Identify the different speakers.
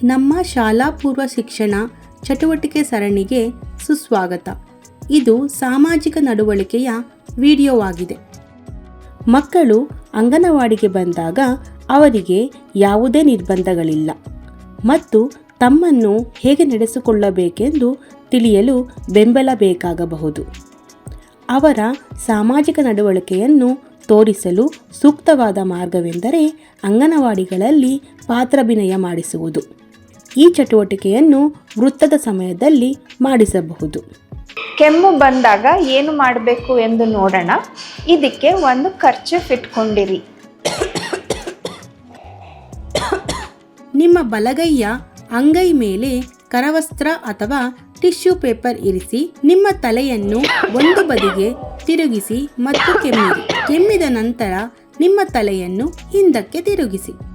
Speaker 1: ನಮ್ಮ ಶಾಲಾ ಪೂರ್ವ ಶಿಕ್ಷಣ ಚಟುವಟಿಕೆ ಸರಣಿಗೆ ಸುಸ್ವಾಗತ. ಇದು ಸಾಮಾಜಿಕ ನಡವಳಿಕೆಯ ವಿಡಿಯೋವಾಗಿದೆ. ಮಕ್ಕಳು ಅಂಗನವಾಡಿಗೆ ಬಂದಾಗ ಅವರಿಗೆ ಯಾವುದೇ ನಿರ್ಬಂಧಗಳಿಲ್ಲ ಮತ್ತು ತಮ್ಮನ್ನು ಹೇಗೆ ನಡೆಸಿಕೊಳ್ಳಬೇಕೆಂದು ತಿಳಿಯಲು ಬೆಂಬಲ ಬೇಕಾಗಬಹುದು. ಅವರ ಸಾಮಾಜಿಕ ನಡವಳಿಕೆಯನ್ನು ತೋರಿಸಲು ಸೂಕ್ತವಾದ ಮಾರ್ಗವೆಂದರೆ ಅಂಗನವಾಡಿಗಳಲ್ಲಿ ಪಾತ್ರಾಭಿನಯ ಮಾಡಿಸುವುದು. ಈ ಚಟುವಟಿಕೆಯನ್ನು ವೃತ್ತದ ಸಮಯದಲ್ಲಿ ಮಾಡಿಸಬಹುದು.
Speaker 2: ಕೆಮ್ಮು ಬಂದಾಗ ಏನು ಮಾಡಬೇಕು ಎಂದು ನೋಡೋಣ. ಇದಕ್ಕೆ ಒಂದು ಕರ್ಚೀಫ್ ಇಟ್ಕೊಂಡಿರಿ.
Speaker 1: ನಿಮ್ಮ ಬಲಗೈಯ ಅಂಗೈ ಮೇಲೆ ಕರವಸ್ತ್ರ ಅಥವಾ ಟಿಶ್ಯೂ ಪೇಪರ್ ಇರಿಸಿ ನಿಮ್ಮ ತಲೆಯನ್ನು ಒಂದು ಬದಿಗೆ ತಿರುಗಿಸಿ ಮತ್ತು ಕೆಮ್ಮಿದ ನಂತರ ನಿಮ್ಮ ತಲೆಯನ್ನು ಹಿಂದಕ್ಕೆ ತಿರುಗಿಸಿ.